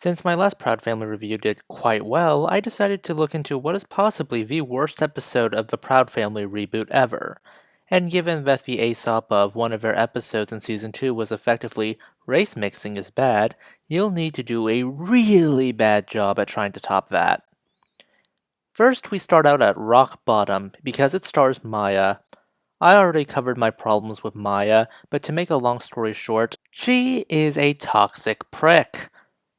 Since my last Proud Family review did quite well, I decided to look into what is possibly the worst episode of the Proud Family reboot ever. And given that the Aesop of one of their episodes in Season 2 was effectively race mixing is bad, you'll need to do a really bad job at trying to top that. First, we start out at rock bottom because it stars Maya. I already covered my problems with Maya, but to make a long story short, she is a toxic prick.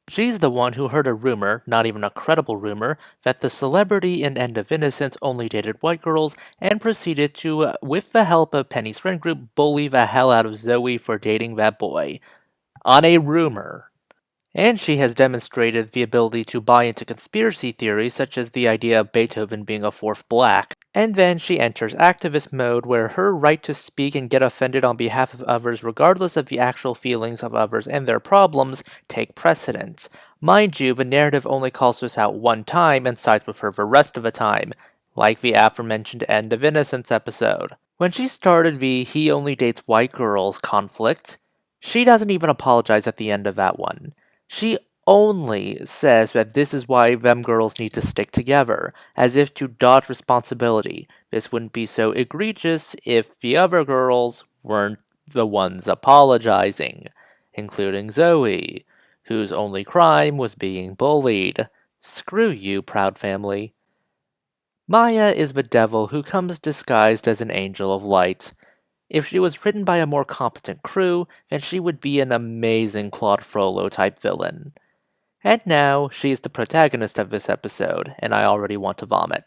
She's the one who heard a rumor, not even a credible rumor, that the celebrity in End of Innocence only dated white girls and proceeded to, with the help of Penny's friend group, bully the hell out of Zoey for dating that boy. On a rumor. And she has demonstrated the ability to buy into conspiracy theories such as the idea of Beethoven being a fourth black. And then she enters activist mode where her right to speak and get offended on behalf of others regardless of the actual feelings of others and their problems take precedence. Mind you, the narrative only calls this out one time and sides with her the rest of the time, like the aforementioned End of Innocence episode. When she started the he only dates white girls conflict, she doesn't even apologize at the end of that one. She only says that this is why them girls need to stick together, as if to dodge responsibility. This wouldn't be so egregious if the other girls weren't the ones apologizing, including Zoey, whose only crime was being bullied. Screw you, Proud Family. Maya is the devil who comes disguised as an angel of light. If she was written by a more competent crew, then she would be an amazing Claude Frollo type villain. And now, she's the protagonist of this episode, and I already want to vomit.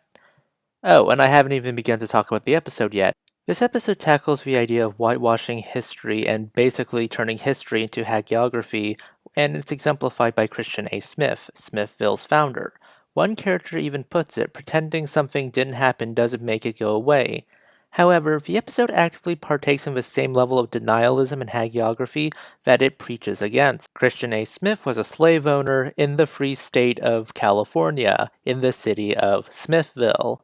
Oh, and I haven't even begun to talk about the episode yet. This episode tackles the idea of whitewashing history and basically turning history into hagiography, and it's exemplified by Christian A. Smith, Smithville's founder. One character even puts it, pretending something didn't happen doesn't make it go away. However, the episode actively partakes in the same level of denialism and hagiography that it preaches against. Christian A. Smith was a slave owner in the free state of California, in the city of Smithville.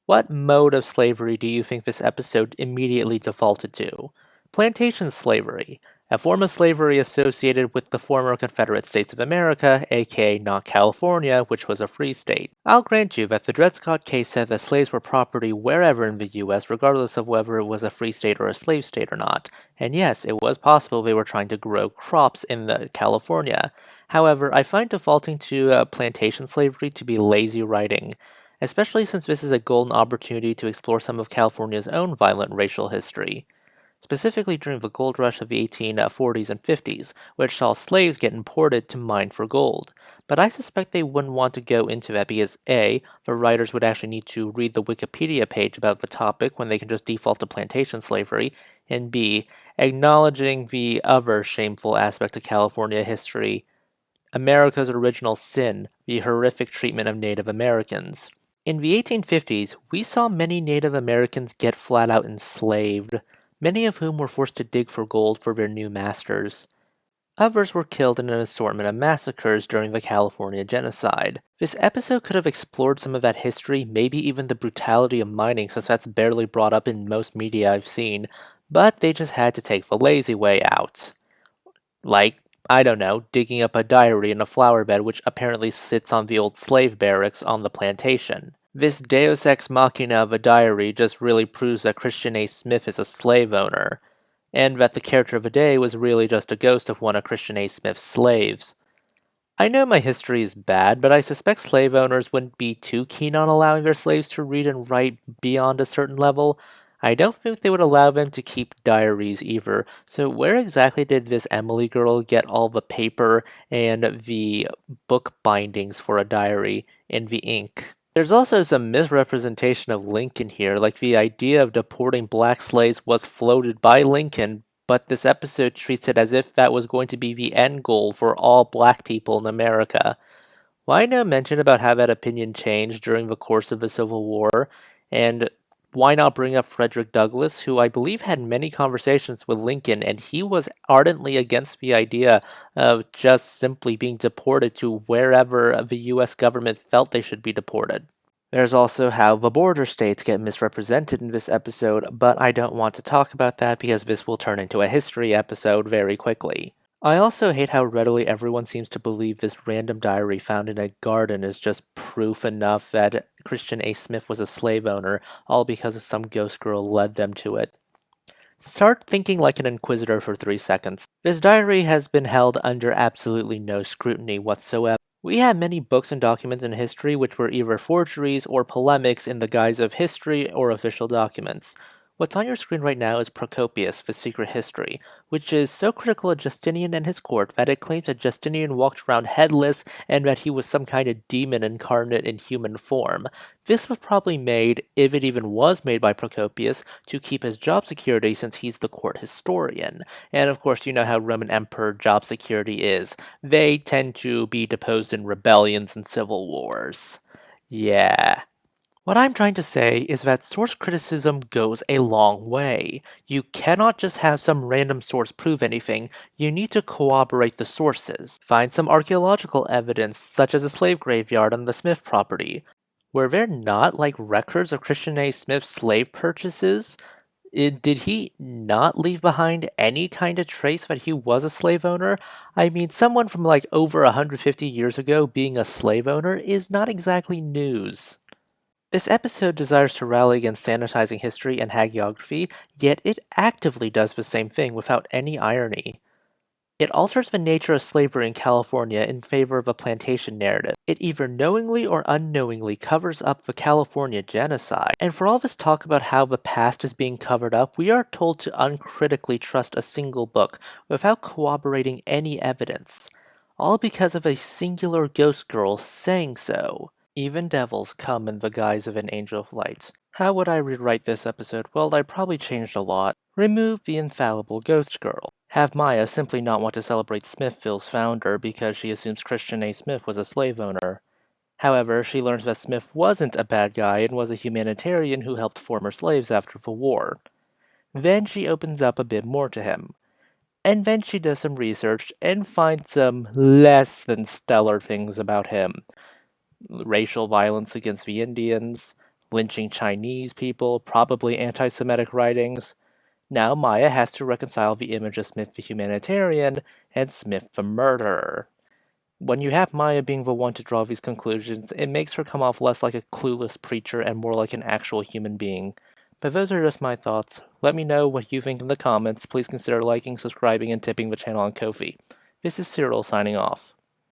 What mode of slavery do you think this episode immediately defaulted to? Plantation slavery, a form of slavery associated with the former Confederate States of America, aka not California, which was a free state. I'll grant you that the Dred Scott case said that slaves were property wherever in the US, regardless of whether it was a free state or a slave state or not. And yes, it was possible they were trying to grow crops in California. However, I find defaulting to plantation slavery to be lazy writing, especially since this is a golden opportunity to explore some of California's own violent racial history, specifically during the gold rush of the 1840s and 50s, which saw slaves get imported to mine for gold. But I suspect they wouldn't want to go into that because A, the writers would actually need to read the Wikipedia page about the topic when they can just default to plantation slavery, and B, acknowledging the other shameful aspect of California history, America's original sin, the horrific treatment of Native Americans. In the 1850s, we saw many Native Americans get flat out enslaved, many of whom were forced to dig for gold for their new masters. Others were killed in an assortment of massacres during the California genocide. This episode could have explored some of that history, maybe even the brutality of mining, since that's barely brought up in most media I've seen, but they just had to take the lazy way out. Like, I don't know, digging up a diary in a flower bed which apparently sits on the old slave barracks on the plantation. This deus ex machina of a diary just really proves that Christian A. Smith is a slave owner, and that the character of the day was really just a ghost of one of Christian A. Smith's slaves. I know my history is bad, but I suspect slave owners wouldn't be too keen on allowing their slaves to read and write beyond a certain level. I don't think they would allow them to keep diaries either, so where exactly did this Emily girl get all the paper and the book bindings for a diary and the ink? There's also some misrepresentation of Lincoln here, like the idea of deporting black slaves was floated by Lincoln, but this episode treats it as if that was going to be the end goal for all black people in America. Why no mention about how that opinion changed during the course of the Civil War, and why not bring up Frederick Douglass, who I believe had many conversations with Lincoln, and he was ardently against the idea of just simply being deported to wherever the US government felt they should be deported. There's also how the border states get misrepresented in this episode, but I don't want to talk about that because this will turn into a history episode very quickly. I also hate how readily everyone seems to believe this random diary found in a garden is just proof enough that Christian A. Smith was a slave owner, all because some ghost girl led them to it. Start thinking like an inquisitor for 3 seconds. This diary has been held under absolutely no scrutiny whatsoever. We have many books and documents in history which were either forgeries or polemics in the guise of history or official documents. What's on your screen right now is Procopius, The Secret History, which is so critical of Justinian and his court that it claims that Justinian walked around headless and that he was some kind of demon incarnate in human form. This was probably made, if it even was made by Procopius, to keep his job security since he's the court historian. And of course, you know how Roman Emperor job security is. They tend to be deposed in rebellions and civil wars. Yeah. What I'm trying to say is that source criticism goes a long way. You cannot just have some random source prove anything, you need to corroborate the sources. Find some archaeological evidence, such as a slave graveyard on the Smith property. Were there not, like, records of Christian A. Smith's slave purchases? Did he not leave behind any kind of trace that he was a slave owner? I mean, someone from like over 150 years ago being a slave owner is not exactly news. This episode desires to rally against sanitizing history and hagiography, yet it actively does the same thing without any irony. It alters the nature of slavery in California in favor of a plantation narrative. It either knowingly or unknowingly covers up the California genocide. And for all this talk about how the past is being covered up, we are told to uncritically trust a single book without corroborating any evidence. All because of a singular ghost girl saying so. Even devils come in the guise of an angel of light. How would I rewrite this episode? Well, I'd probably change a lot. Remove the infallible ghost girl. Have Maya simply not want to celebrate Smithville's founder because she assumes Christian A. Smith was a slave owner. However, she learns that Smith wasn't a bad guy and was a humanitarian who helped former slaves after the war. Then she opens up a bit more to him. And then she does some research and finds some less than stellar things about him. Racial violence against the Indians, lynching Chinese people, probably anti-Semitic writings. Now Maya has to reconcile the image of Smith the humanitarian and Smith the murderer. When you have Maya being the one to draw these conclusions, it makes her come off less like a clueless preacher and more like an actual human being. But those are just my thoughts. Let me know what you think in the comments. Please consider liking, subscribing, and tipping the channel on Ko-fi. This is Cyril signing off.